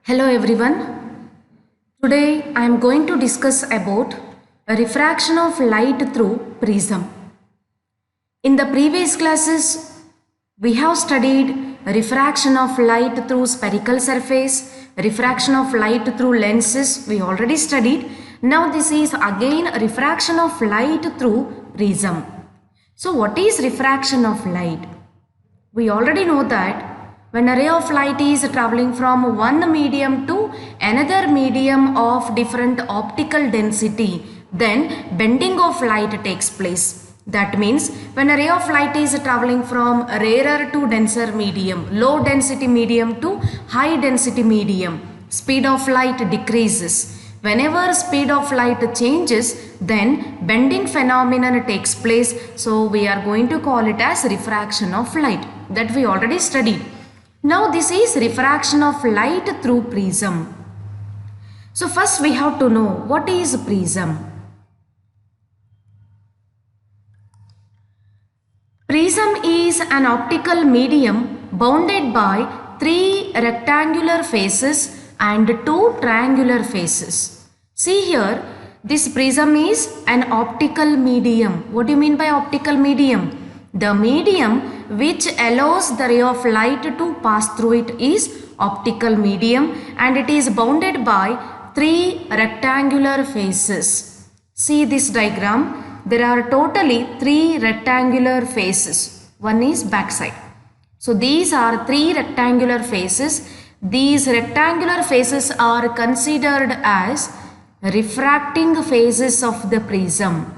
Hello everyone. Today I am going to discuss about a refraction of light through prism. In the previous classes we have studied refraction of light through spherical surface, refraction of light through lenses we already studied. Now this is again a refraction of light through prism. So what is refraction of light? We already know that when a ray of light is traveling from one medium to another medium of different optical density, then bending of light takes place. That means when a ray of light is traveling from rarer to denser medium, low density medium to high density medium, speed of light decreases. Whenever speed of light changes, then bending phenomenon takes place. So we are going to call it as refraction of light, that we already studied. Now this is refraction of light through prism. So first we have to know what is prism. Prism is an optical medium bounded by three rectangular faces and two triangular faces. See here, this prism is an optical medium. What do you mean by optical medium? The medium which allows the ray of light to pass through it is optical medium, and it is bounded by three rectangular faces. See this diagram. There are totally three rectangular faces. One is backside. So these are three rectangular faces. These rectangular faces are considered as refracting faces of the prism.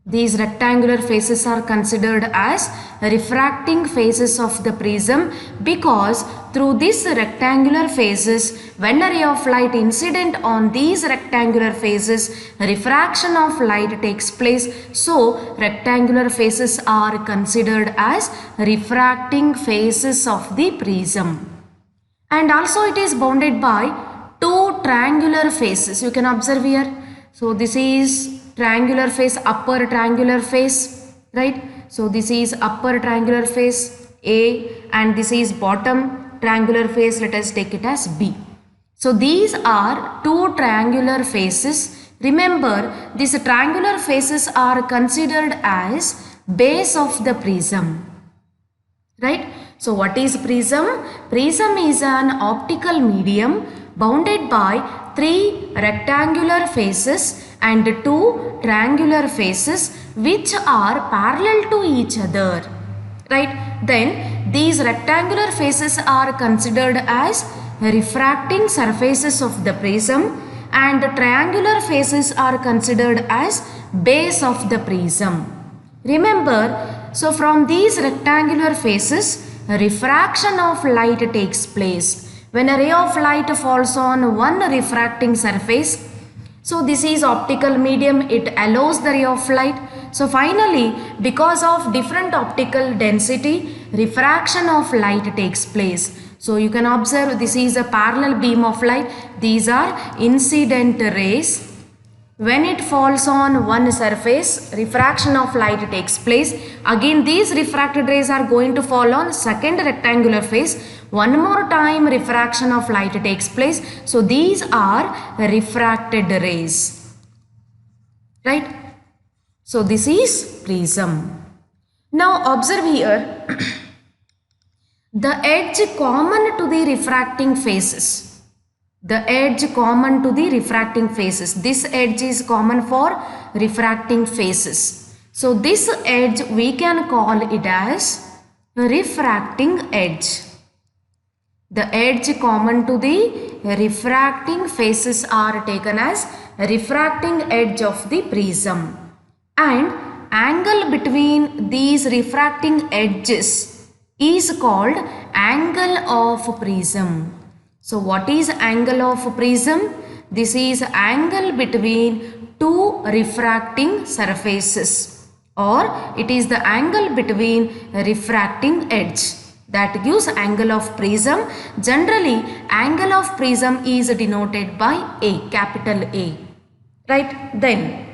These rectangular faces are considered as refracting faces of the prism because through these rectangular faces, when a ray of light incident on these rectangular faces, refraction of light takes place. So rectangular faces are considered as refracting faces of the prism. And also it is bounded by two triangular faces. You can observe here. So this is triangular face, upper triangular face, right? So this is upper triangular face A, and this is bottom triangular face. Let us take it as B. So these are two triangular faces. Remember, these triangular faces are considered as base of the prism, right? So what is prism? Prism is an optical medium bounded by three rectangular faces and two triangular faces which are parallel to each other, right? Then these rectangular faces are considered as refracting surfaces of the prism, and triangular faces are considered as base of the prism. Remember, so from these rectangular faces, refraction of light takes place. When a ray of light falls on one refracting surface, so this is optical medium, it allows the ray of light. So finally, because of different optical density, refraction of light takes place. So you can observe this is a parallel beam of light. These are incident rays. When it falls on one surface, refraction of light takes place. Again, these refracted rays are going to fall on second rectangular face. One more time refraction of light takes place. So these are refracted rays, right? So this is prism. Now observe here the edge common to the refracting faces. The edge common to the refracting faces. This edge is common for refracting faces. So this edge we can call it as refracting edge. The edge common to the refracting faces are taken as refracting edge of the prism. And angle between these refracting edges is called angle of prism. So what is angle of prism? This is angle between two refracting surfaces, or it is the angle between refracting edge. That gives angle of prism. Generally, angle of prism is denoted by A, capital A, right? Then,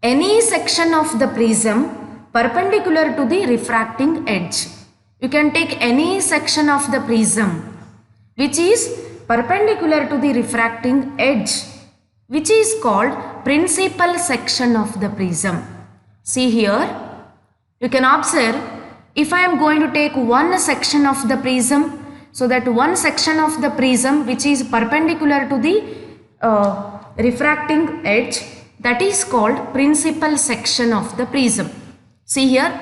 any section of the prism perpendicular to the refracting edge. You can take any section of the prism which is perpendicular to the refracting edge, which is called principal section of the prism. See here, you can observe, if I am going to take one section of the prism, so that one section of the prism which is perpendicular to the refracting edge, that is called principal section of the prism. See here,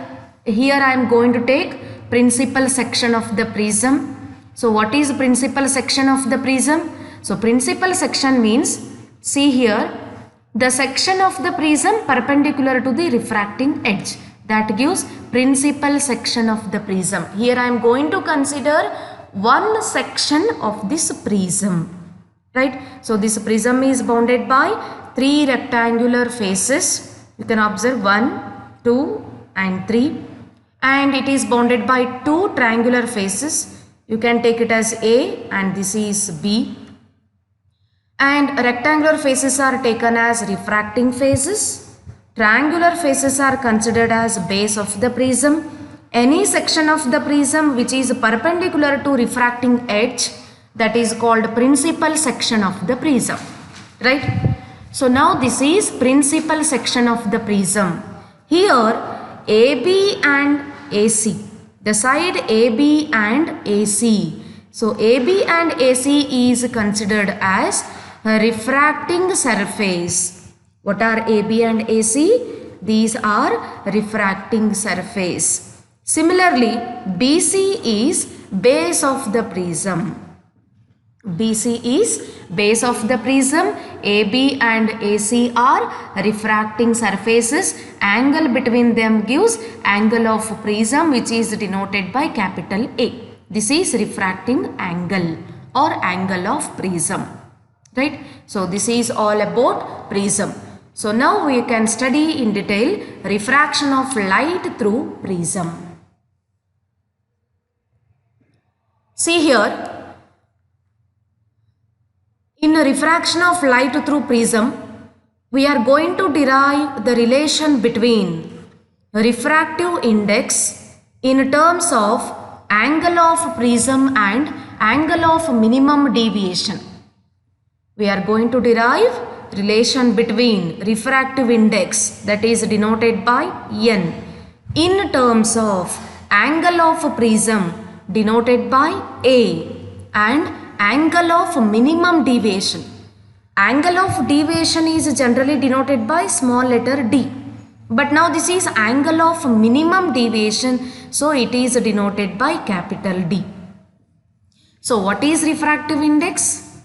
I am going to take principal section of the prism. So what is principal section of the prism? So principal section means, see here, the section of the prism perpendicular to the refracting edge, that gives principal section of the prism. Here I am going to consider one section of this prism, right? So this prism is bounded by three rectangular faces. You can observe 1, 2 and 3, and it is bounded by two triangular faces. You can take it as A and this is B. And rectangular faces are taken as refracting faces. Triangular faces are considered as base of the prism. Any section of the prism which is perpendicular to refracting edge, that is called principal section of the prism, right? So now this is principal section of the prism. Here AB and AC, the side AB and AC. So AB and AC is considered as a refracting surface. What are AB and AC? These are refracting surface. Similarly, BC is base of the prism. BC is base of the prism. AB and AC are refracting surfaces. Angle between them gives angle of prism, which is denoted by capital A. This is refracting angle or angle of prism, right? So this is all about prism. So now we can study in detail refraction of light through prism. See here, in refraction of light through prism, we are going to derive the relation between refractive index in terms of angle of prism and angle of minimum deviation. We are going to derive relation between refractive index, that is denoted by N, in terms of angle of prism denoted by A, and angle of minimum deviation. Angle of deviation is generally denoted by small letter d. But now this is angle of minimum deviation, so it is denoted by capital D. So what is refractive index?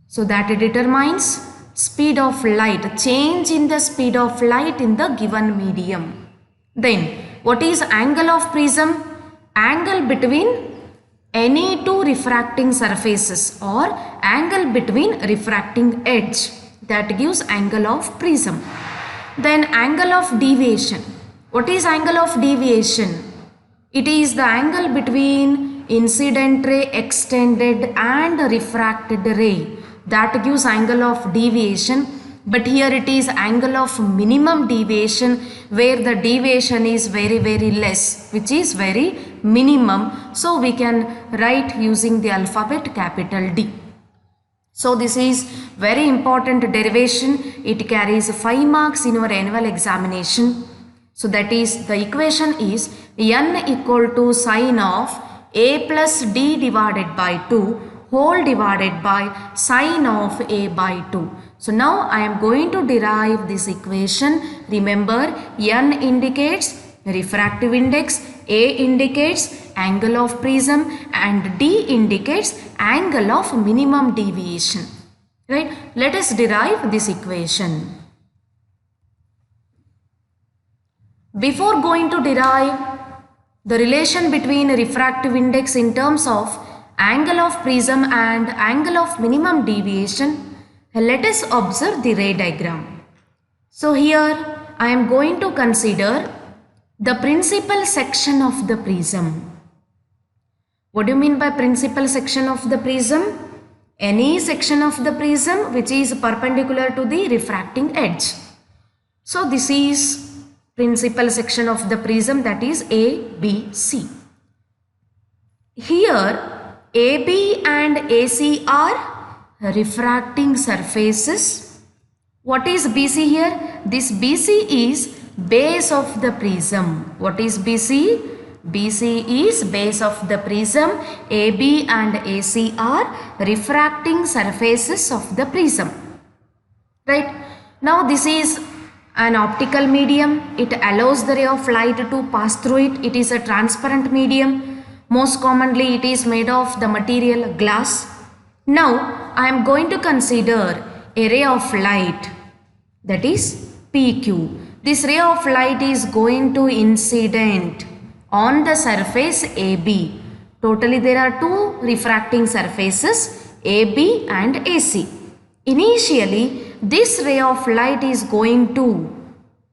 So that determines speed of light, change in the speed of light in the given medium. Then what is angle of prism? Angle between any two refracting surfaces or angle between refracting edge, that gives angle of prism. Then angle of deviation. What is angle of deviation? It is the angle between incident ray extended and refracted ray, that gives angle of deviation. But here it is angle of minimum deviation, where the deviation is very less, which is very minimum. So we can write using the alphabet capital D. So this is very important derivation. It carries 5 marks in your annual examination. So that is, the equation is N equal to sine of A plus D divided by 2 whole divided by sine of A by 2. So now I am going to derive this equation. Remember, N indicates refractive index, A indicates angle of prism, and D indicates angle of minimum deviation. Right? Let us derive this equation. Before going to derive the relation between refractive index in terms of angle of prism and angle of minimum deviation, let us observe the ray diagram. So here I am going to consider the principal section of the prism. What do you mean by principal section of the prism? Any section of the prism which is perpendicular to the refracting edge. So this is principal section of the prism, that is A, B, C. Here AB and AC are refracting surfaces. What is BC here? This BC is base of the prism. What is BC? BC is base of the prism. AB and AC are refracting surfaces of the prism. Right? Now this is an optical medium. It allows the ray of light to pass through it. It is a transparent medium. Most commonly it is made of the material glass. Now I am going to consider a ray of light, that is PQ. This ray of light is going to incident on the surface AB. Totally there are two refracting surfaces, AB and AC. Initially this ray of light is going to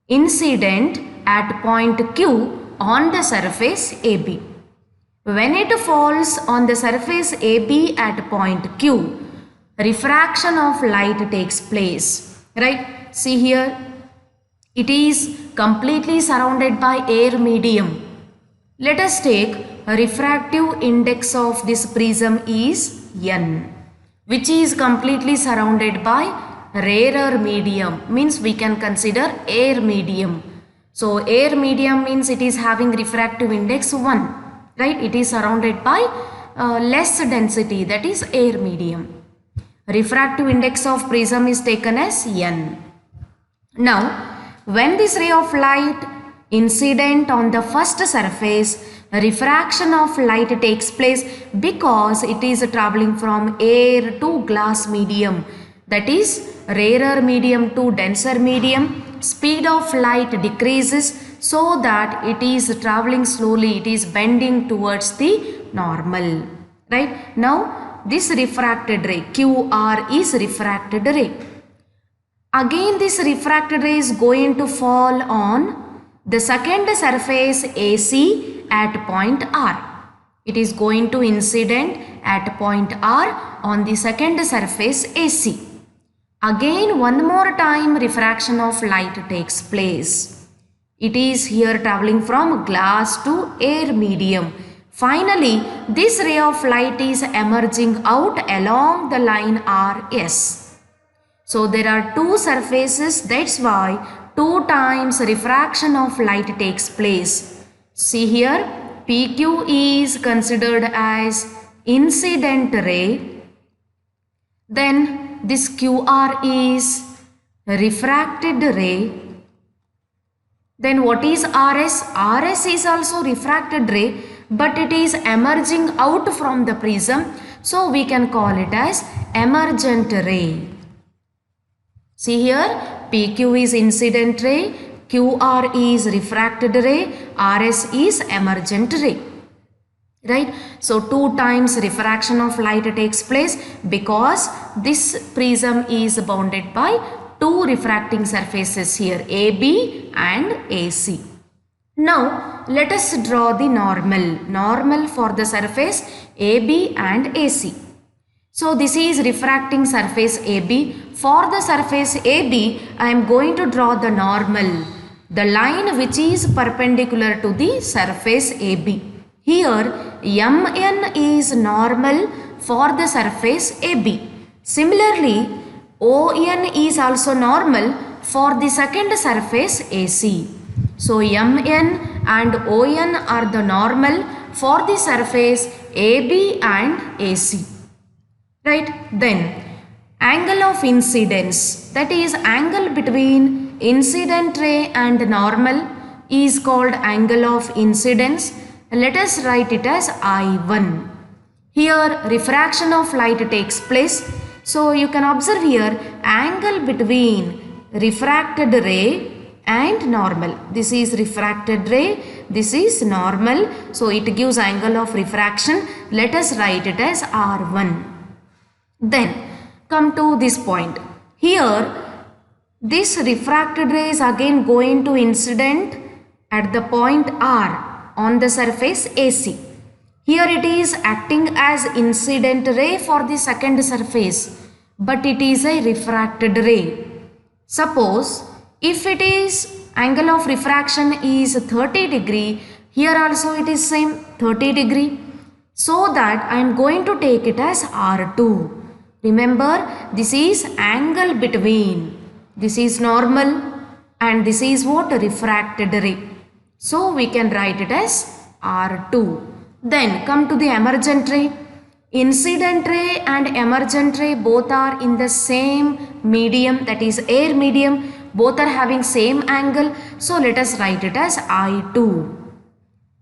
incident at point Q on the surface AB. When it falls on the surface AB at point Q, refraction of light takes place. Right? See here, it is completely surrounded by air medium. Let us take a refractive index of this prism is N, which is completely surrounded by rarer medium, means we can consider air medium. So air medium means it is having refractive index 1. Right, it is surrounded by less density, that is air medium. Refractive index of prism is taken as N. Now, when this ray of light incident on the first surface, refraction of light takes place because it is traveling from air to glass medium, that is rarer medium to denser medium. Speed of light decreases so that it is traveling slowly, it is bending towards the normal. Right? Now this refracted ray QR is refracted ray. Again this refracted ray is going to fall on the second surface AC at point R. It is going to incident at point R on the second surface AC. Again one more time refraction of light takes place. It is here traveling from glass to air medium. Finally, this ray of light is emerging out along the line RS. So there are two surfaces, that's why 2 times refraction of light takes place. See here, PQ is considered as incident ray. Then this QR is refracted ray. Then what is RS? RS is also refracted ray, but it is emerging out from the prism, so we can call it as emergent ray. See here, PQ is incident ray, QR is refracted ray, RS is emergent ray. Right? So 2 times refraction of light takes place because this prism is bounded by 2 refracting surfaces here, AB and AC. Now let us draw the normal for the surface AB and AC. So this is refracting surface AB. For the surface AB, I am going to draw the normal, the line which is perpendicular to the surface AB. Here MN is normal for the surface AB. Similarly, ON is also normal for the second surface AC. So MN and ON are the normal for the surface AB and AC. Right? Then angle of incidence, that is angle between incident ray and normal, is called angle of incidence. Let us write it as I1. Here refraction of light takes place. So you can observe here angle between refracted ray and normal. This is refracted ray, this is normal. So it gives angle of refraction. Let us write it as R1. Then come to this point. Here this refracted ray is again going to incident at the point R on the surface AC. Here it is acting as incident ray for the second surface, but it is a refracted ray. Suppose if it is angle of refraction is 30 degree, here also it is same 30 degree. So that I am going to take it as R2. Remember, this is angle between. This is normal and this is what? Refracted ray. So we can write it as R2. Then come to the emergent ray. Incident ray and emergent ray both are in the same medium, that is air medium. Both are having same angle. So let us write it as I2.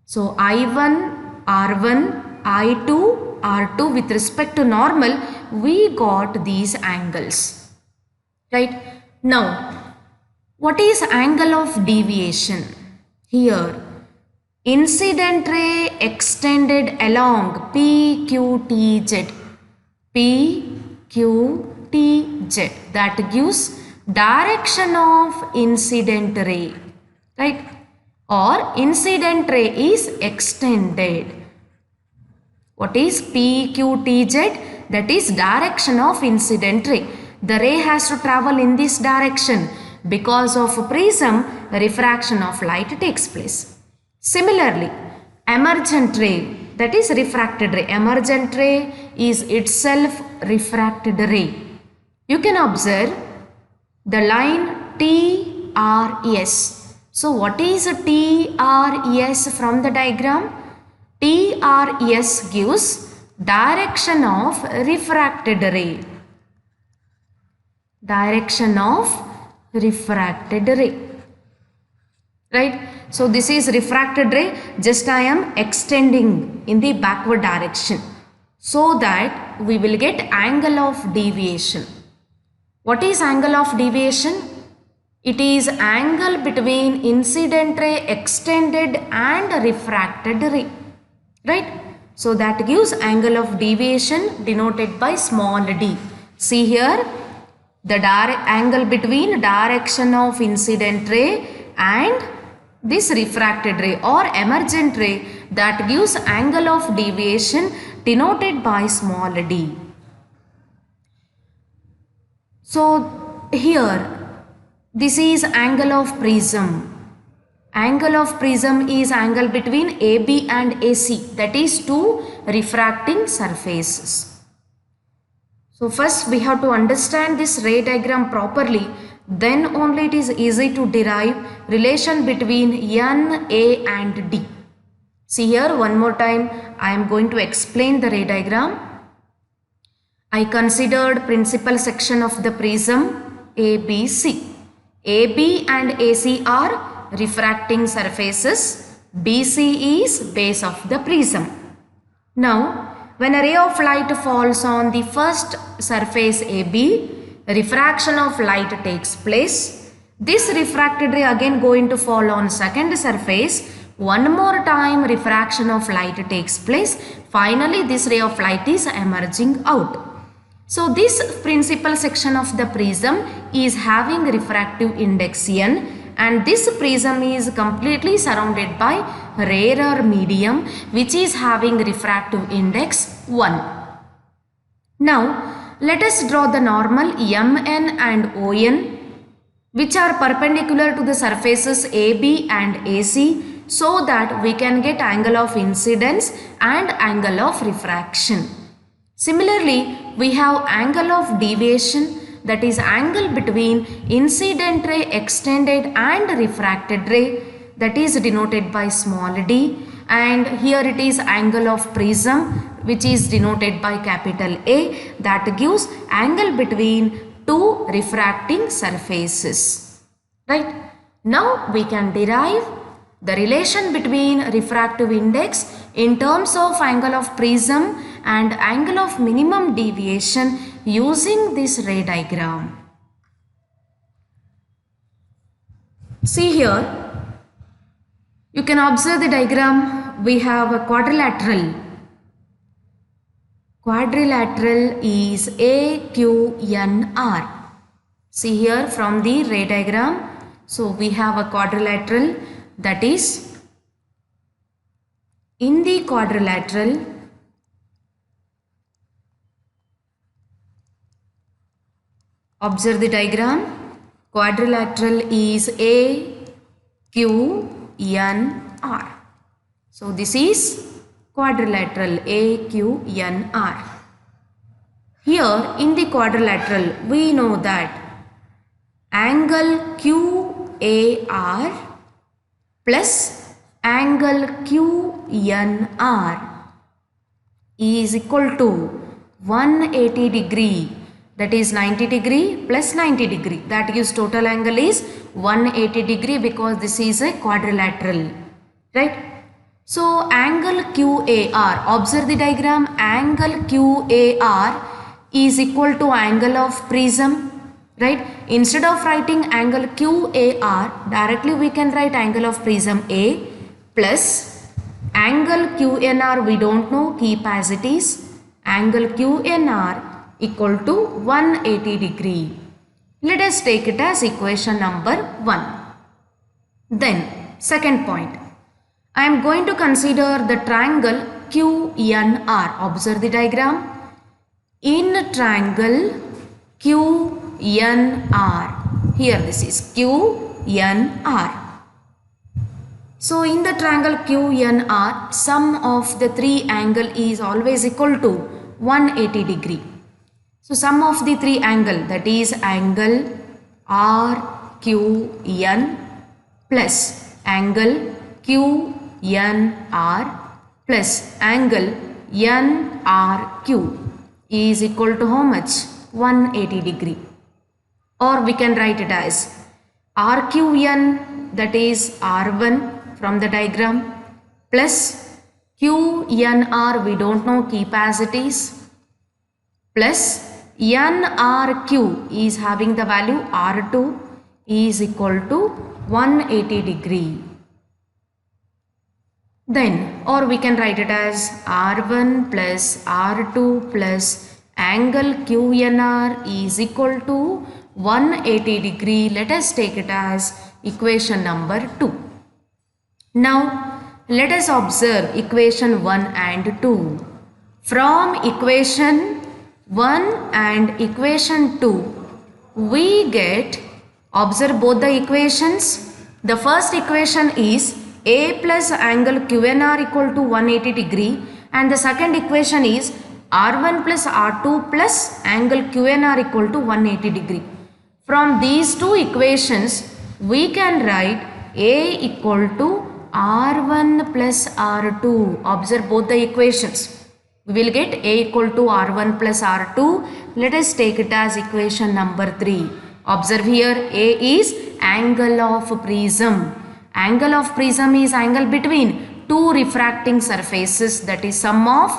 So I1, R1, I2, R2 with respect to normal, we got these angles. Right? Now, what is angle of deviation? Here, incident ray extended along PQTZ. PQTZ. That gives direction of incident ray. Right? Or incident ray is extended. What is PQTZ? That is direction of incident ray. The ray has to travel in this direction. Because of prism, refraction of light takes place. Similarly, emergent ray, that is refracted ray. Emergent ray is itself refracted ray. You can observe the line TRS. So what is TRS from the diagram? TRS gives direction of refracted ray. Direction of refracted ray. Right? So this is refracted ray. Just I am extending in the backward direction so that we will get angle of deviation. What is angle of deviation? It is angle between incident ray extended and refracted ray. Right? So that gives angle of deviation denoted by small d. See here, the angle between direction of incident ray and this refracted ray or emergent ray, that gives angle of deviation denoted by small d. So here, this is angle of prism. Angle of prism is angle between AB and AC, that is two refracting surfaces. So first we have to understand this ray diagram properly, then only it is easy to derive relation between N, A and D. See here, one more time I am going to explain the ray diagram. I considered principal section of the prism ABC. AB and AC are refracting surfaces. BC is base of the prism. Now, when a ray of light falls on the first surface AB, refraction of light takes place. This refracted ray again going to fall on second surface. One more time refraction of light takes place. Finally, this ray of light is emerging out. So this principal section of the prism is having refractive index N, and this prism is completely surrounded by rarer medium which is having refractive index 1. Now let us draw the normal MN and ON which are perpendicular to the surfaces AB and AC, so that we can get angle of incidence and angle of refraction. Similarly, we have angle of deviation, that is angle between incident ray extended and refracted ray, that is denoted by small d, and here it is angle of prism which is denoted by capital A, that gives angle between two refracting surfaces. Right? Now we can derive the relation between refractive index in terms of angle of prism and angle of minimum deviation using this ray diagram. See here, you can observe the diagram. We have a quadrilateral. Quadrilateral is AQNR. See here from the ray diagram. So we have a quadrilateral, that is in the quadrilateral observe the diagram. Quadrilateral is AQNR. So this is quadrilateral AQNR. Here in the quadrilateral we know that angle QAR plus angle QNR is equal to 180 degree, that is 90 degree plus 90 degree, that gives total angle is 180 degree because this is a quadrilateral, right? So angle QAR, observe the diagram, angle QAR is equal to angle of prism, right? Instead of writing angle QAR, directly we can write angle of prism A plus angle QNR we don't know, keep as it is, angle QNR equal to 180 degree. Let us take it as equation number 1. Then second point, I am going to consider the triangle QNR. Observe the diagram. In triangle QNR, here this is QNR. So in the triangle QNR, sum of the three angle is always equal to 180 degree. So sum of the three angle, that is angle RQN plus angle QNR plus angle NRQ is equal to how much? 180 degree. Or we can write it as RQN, that is R1 from the diagram, plus QNR we don't know, keep as it is, plus NRQ is having the value R2 is equal to 180 degree. Then, or we can write it as R1 plus R2 plus angle QNR is equal to 180 degree. Let us take it as equation number 2. Now, let us observe equation 1 and 2. From equation 1 and equation 2, we get, observe both the equations. The first equation is A plus angle QNR equal to 180 degree, and the second equation is R1 plus R2 plus angle QNR equal to 180 degree. From these two equations, we can write A equal to R1 plus R2. Observe both the equations. We will get A equal to R1 plus R2. Let us take it as equation number 3. Observe here, A is angle of prism. Angle of prism is angle between two refracting surfaces, that is sum of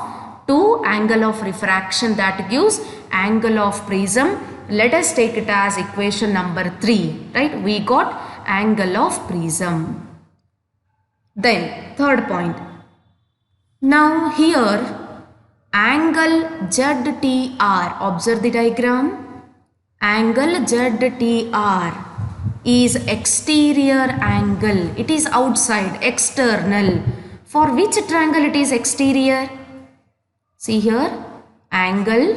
two angle of refraction, that gives angle of prism. Let us take it as equation number 3, right? We got angle of prism. Then third point. Now here angle ZTR, observe the diagram. Angle ZTR is exterior angle. It is outside, external. For which triangle it is exterior? See here, angle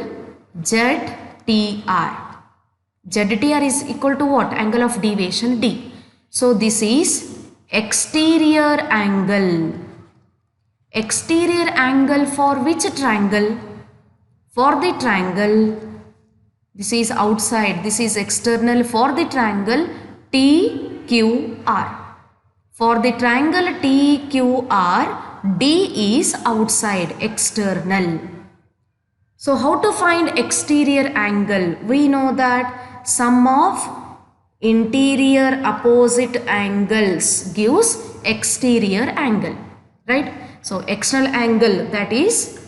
ZTR. ZTR is equal to what? Angle of deviation D. So this is exterior angle. Exterior angle for which triangle? For the triangle, this is outside, this is external. For the triangle TQR. For the triangle TQR, D is outside, external. So how to find exterior angle? We know that sum of interior opposite angles gives exterior angle, right? So external angle, that is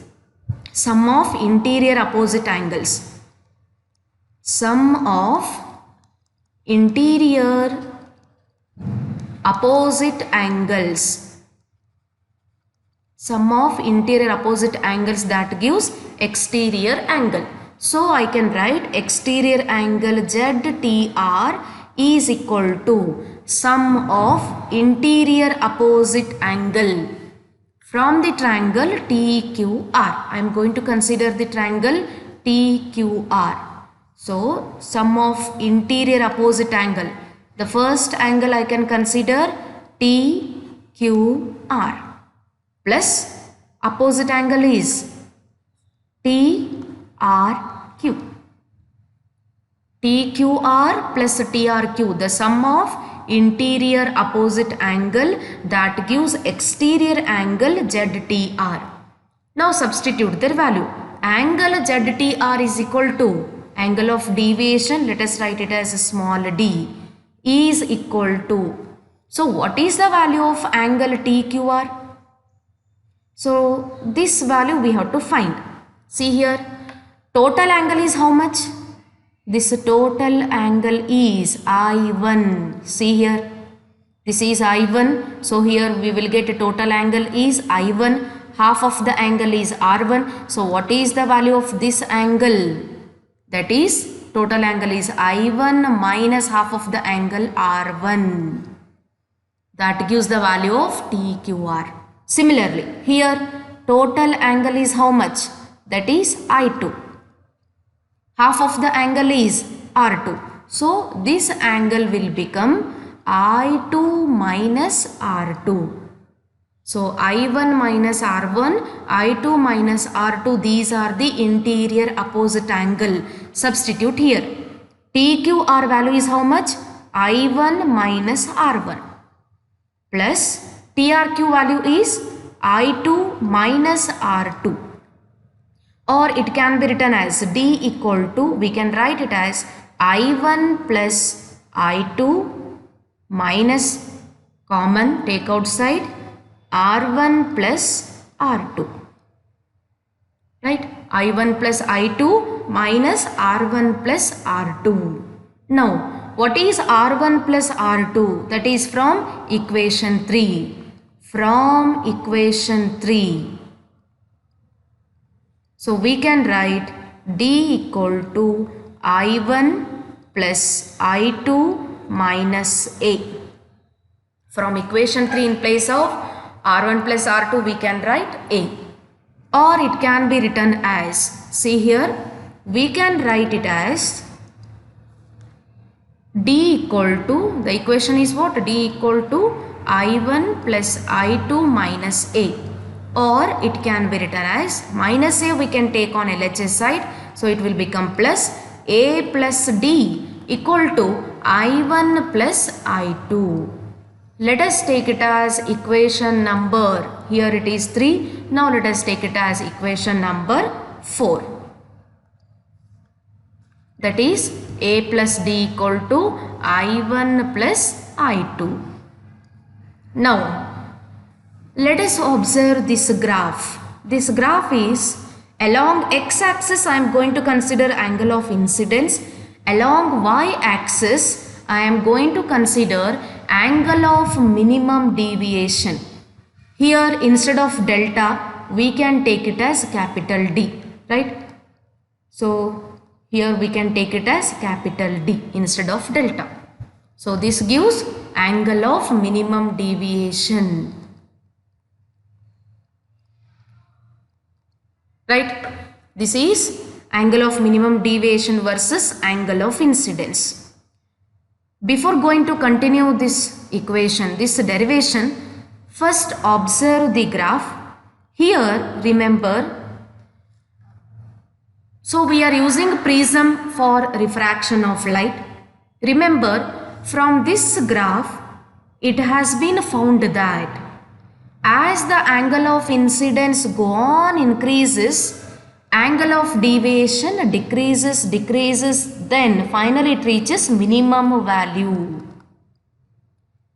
sum of interior opposite angles. Sum of interior opposite angles. Sum of interior opposite angles, that gives exterior angle. So I can write exterior angle ZTR is equal to sum of interior opposite angle from the triangle TQR. I am going to consider the triangle TQR. So sum of interior opposite angle. The first angle I can consider TQR plus opposite angle is TRQ. TQR plus TRQ, the sum of interior opposite angle that gives exterior angle ZTR. Now substitute their value. Angle ZTR is equal to angle of deviation, let us write it as a small d, is equal to. So what is the value of angle TQR? So this value we have to find. See here, total angle is how much? This total angle is I1. See here, this is I1. So here we will get a total angle is I1. Half of the angle is R1. So what is the value of this angle? That is total angle is I1 minus half of the angle R1. That gives the value of TQR. Similarly, here total angle is how much? That is I2. Half of the angle is R2. So this angle will become I2 minus R2. So I1 minus R1, I2 minus R2, these are the interior opposite angle. Substitute here. TQR value is how much? I1 minus R1 plus TRQ value is I2 minus R2. Or it can be written as D equal to, we can write it as I1 plus I2 minus common, take outside, R1 plus R2. Right? I1 plus I2 minus R1 plus R2. Now, what is R1 plus R2? That is from equation 3. From equation 3. So we can write D equal to I1 plus I2 minus A. From equation 3 in place of R1 plus R2 we can write A. Or it can be written as, see here, we can write it as D equal to, the equation is what? D equal to I1 plus I2 minus A. Or it can be written as minus A we can take on LHS side. So it will become plus A plus D equal to I1 plus I2. Let us take it as equation number, here it is 3. Now let us take it as equation number 4. That is A plus D equal to I1 plus I2. Now let us observe this graph. This graph is along x-axis I am going to consider angle of incidence. Along y-axis I am going to consider angle of minimum deviation. Here instead of delta we can take it as capital D, right? So here we can take it as capital D instead of delta. So this gives angle of minimum deviation. Right? This is angle of minimum deviation versus angle of incidence. Before going to continue this equation, this derivation, first observe the graph. Here remember, so we are using prism for refraction of light. Remember, from this graph it has been found that as the angle of incidence go on increases, angle of deviation decreases, then finally it reaches minimum value.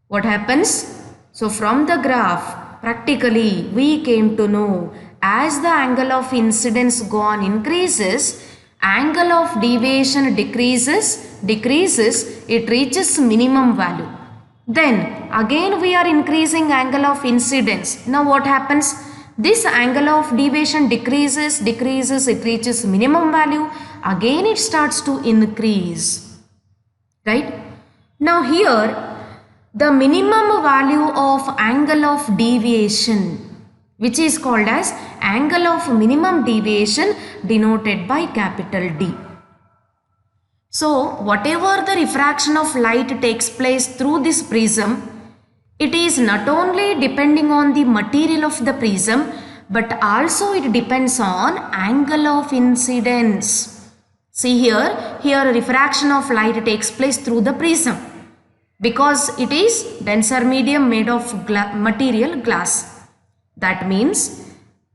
What happens? So from the graph, practically we came to know as the angle of incidence go on increases, angle of deviation decreases, it reaches minimum value. Then again we are increasing angle of incidence. Now what happens? This angle of deviation decreases, it reaches minimum value. Again it starts to increase. Right? Now here the minimum value of angle of deviation, which is called as angle of minimum deviation, denoted by capital D. So whatever the refraction of light takes place through this prism, it is not only depending on the material of the prism, but also it depends on angle of incidence. See here refraction of light takes place through the prism because it is denser medium made of material glass. That means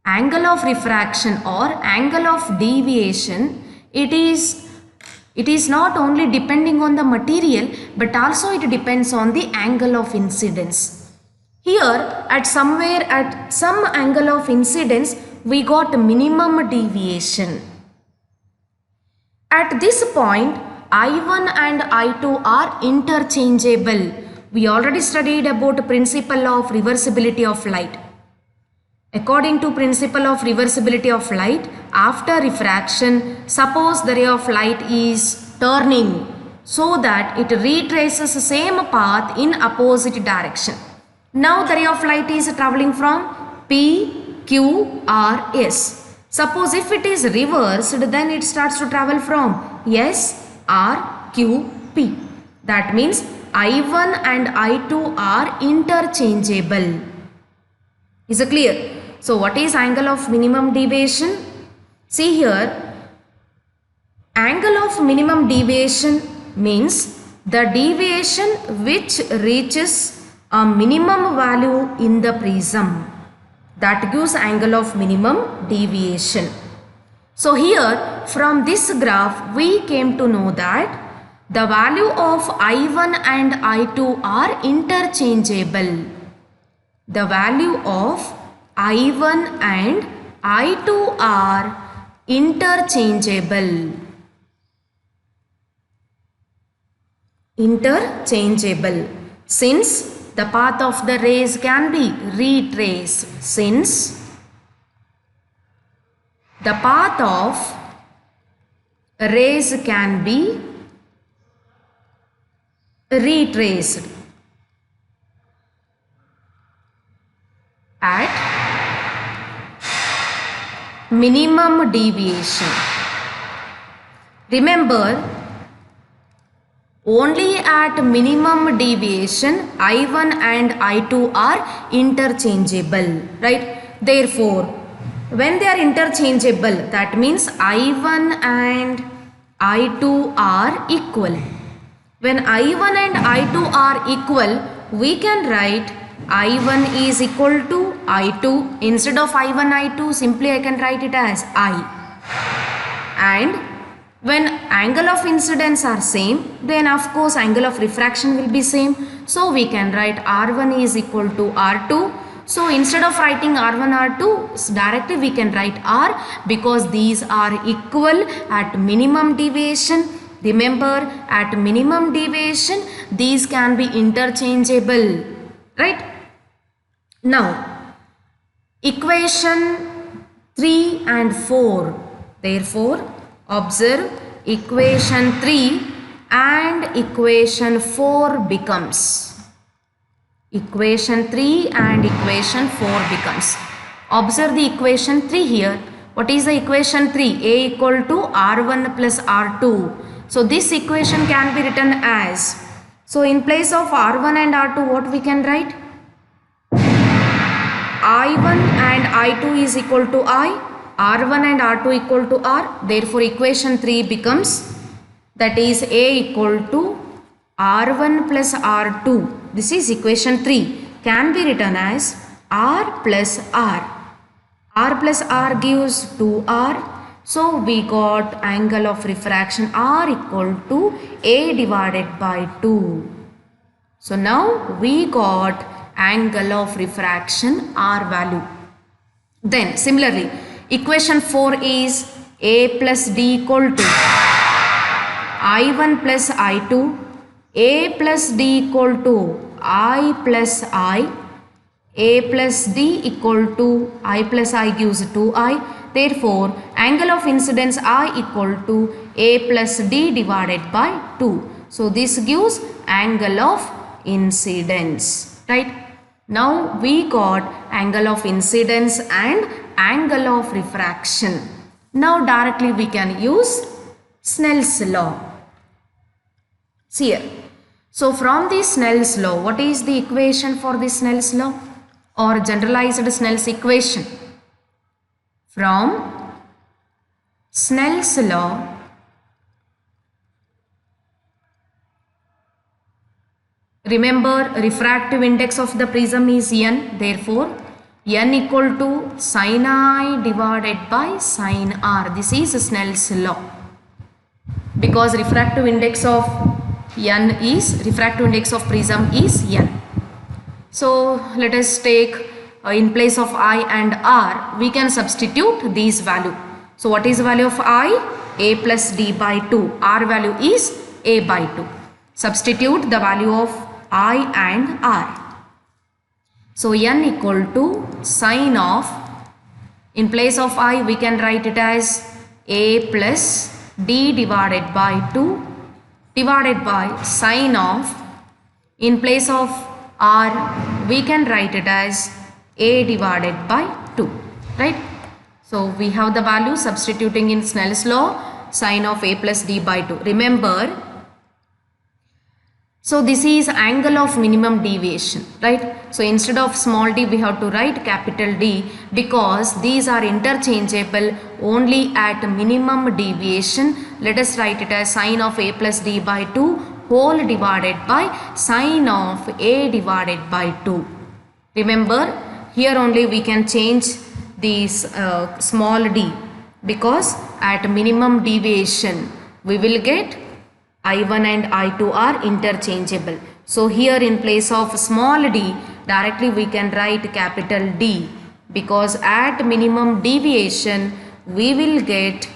angle of refraction or angle of deviation, it is not only depending on the material but also it depends on the angle of incidence. Here at some angle of incidence we got minimum deviation. At this point I1 and I2 are interchangeable. We already studied about principle of reversibility of light. According to principle of reversibility of light, after refraction, suppose the ray of light is turning so that it retraces the same path in opposite direction. Now the ray of light is traveling from P, Q or S. Suppose if it is reversed, then it starts to travel from S, R, Q, P. That means I1 and I2 are interchangeable. Is it clear? So what is angle of minimum deviation? See here, angle of minimum deviation means the deviation which reaches a minimum value in the prism. That gives angle of minimum deviation. So here from this graph we came to know that the value of I1 and I2 are interchangeable. The value of I1 and I2 are interchangeable. Interchangeable since the path of the rays can be retraced. Since the path of rays can be retraced at minimum deviation. Remember, only at minimum deviation I1 and I2 are interchangeable, right? Therefore, when they are interchangeable, that means I1 and I2 are equal. When I1 and I2 are equal, we can write I1 is equal to I2. Instead of I1, I2, simply I can write it as I. And when angle of incidence are same, then of course angle of refraction will be same. So we can write R1 is equal to R2. So instead of writing R1, R2, directly we can write R because these are equal at minimum deviation. Remember, at minimum deviation, these can be interchangeable, right? Now, equation 3 and 4. Therefore, observe equation 3 and equation 4 becomes. Equation 3 and equation 4 becomes. Observe the equation 3 here. What is the equation 3? A equal to R1 plus R2. So this equation can be written as, so in place of R1 and R2, what we can write? I1 and I2 is equal to I, R1 and R2 equal to R. Therefore, equation 3 becomes, that is A equal to R1 plus R2. This is equation 3. Can be written as R plus R. R plus R gives 2R. So we got angle of refraction R equal to A divided by 2. So now we got angle of refraction R value. Then similarly, equation 4 is A plus D equal to I1 plus I2. A plus D equal to I plus I. A plus D equal to I plus I gives 2I. Therefore, angle of incidence I equal to A plus D divided by 2. So, this gives angle of incidence, right? Now, we got angle of incidence and angle of refraction. Now, directly we can use Snell's law. See here. So, from the Snell's law, what is the equation for the Snell's law or generalized Snell's equation? From Snell's law, remember refractive index of the prism is n, therefore n equal to sin I divided by sin r. This is Snell's law, because refractive index of prism is n. So let us take in place of I and r, we can substitute these value. So what is the value of I? A plus d by 2. R value is a by 2. Substitute the value of I and r. So n equal to sine of, in place of I we can write it as a plus d divided by 2 divided by sine of, in place of r we can write it as a divided by 2, right? So we have the value substituting in Snell's law, sine of a plus d by 2. Remember, so this is angle of minimum deviation, right? So instead of small d we have to write capital D, because these are interchangeable only at minimum deviation. Let us write it as sine of a plus d by 2 whole divided by sine of a divided by 2. Remember, here only we can change this small d, because at minimum deviation we will get I1 and I2 are interchangeable. So here in place of small d, directly we can write capital D, because at minimum deviation we will get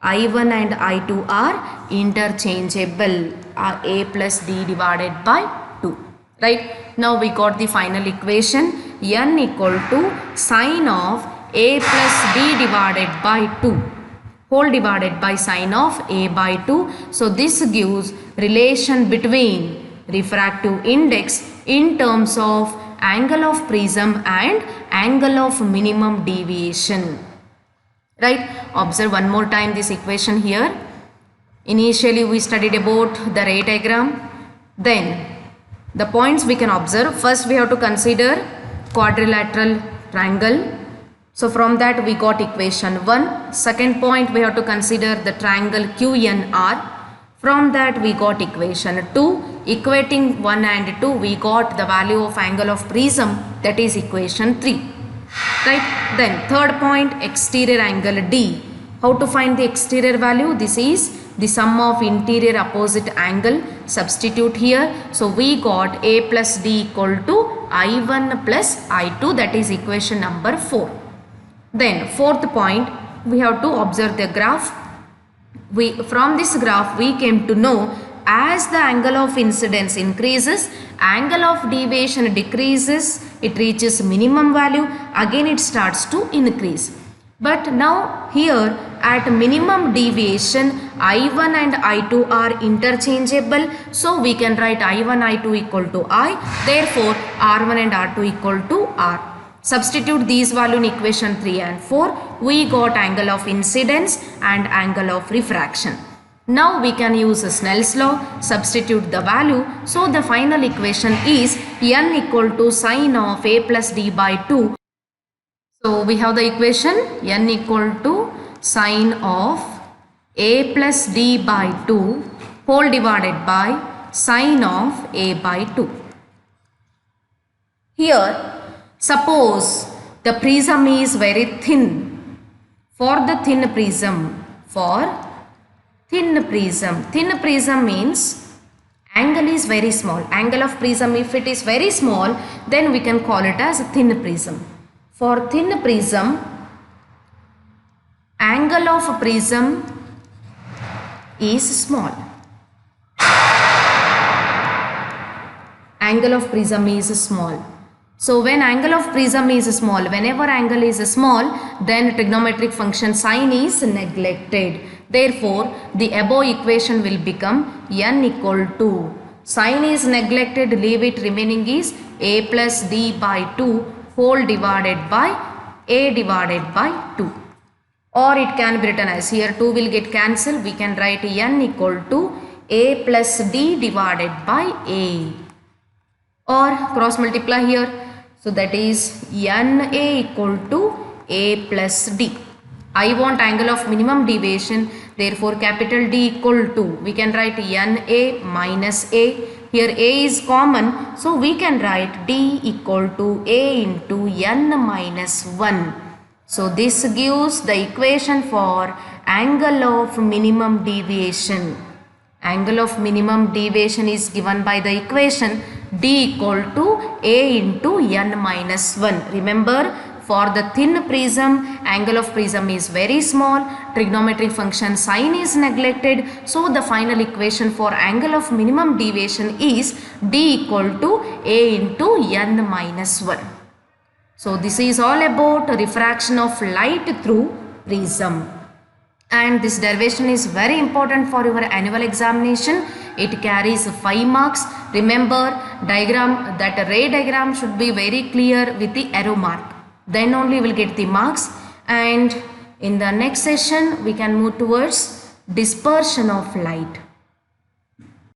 I1 and I2 are interchangeable, a plus d divided by 2, right? Now we got the final equation, n equal to sine of a plus d divided by 2 whole divided by sine of a by 2. So this gives relation between refractive index in terms of angle of prism and angle of minimum deviation, right? Observe one more time this equation here. Initially we studied about the ray diagram, then the points we can observe. First we have to consider quadrilateral triangle. So from that we got equation 1. Second point we have to consider the triangle QNR. From that we got equation 2. Equating 1 and 2 we got the value of angle of prism, that is equation 3. Right. Then third point, exterior angle D. How to find the exterior value? This is the sum of interior opposite angle. Substitute here. So we got a plus d equal to I1 plus I2, that is equation number 4. Then fourth point, we have to observe the graph. From this graph we came to know, as the angle of incidence increases, angle of deviation decreases, it reaches minimum value, again it starts to increase. But now here at minimum deviation I1 and I2 are interchangeable, so we can write I1 I2 equal to I, therefore R1 and R2 equal to R. Substitute these value in equation 3 and 4. We got angle of incidence and angle of refraction. Now we can use Snell's law, substitute the value. So the final equation is n equal to sine of a plus d by 2. So we have the equation n equal to sine of a plus d by 2 whole divided by sine of a by 2. Here, suppose the prism is very thin. For the thin prism means angle is very small. Angle of prism, if it is very small, then we can call it as a thin prism. For thin prism, angle of prism is small. Angle of prism is small. So when angle of prism is small, whenever angle is small, then trigonometric function sine is neglected. Therefore, the above equation will become n equal to, sine is neglected, leave it, remaining is a plus d by 2 whole divided by a divided by 2. Or it can be written as, here 2 will get cancelled, we can write n equal to a plus d divided by a. Or cross multiply here. So that is n a equal to a plus d. I want angle of minimum deviation, therefore capital D equal to, we can write NA minus A. Here A is common, so we can write D equal to A into N minus 1. So this gives the equation for angle of minimum deviation. Angle of minimum deviation is given by the equation D equal to A into N minus 1. Remember, for the thin prism, angle of prism is very small, trigonometric function sine is neglected, so the final equation for angle of minimum deviation is D equal to A into N minus 1. So this is all about refraction of light through prism. And this derivation is very important for your annual examination. It carries 5 marks. Remember, diagram, that ray diagram should be very clear with the arrow mark. Then only we will get the marks. And in the next session we can move towards dispersion of light.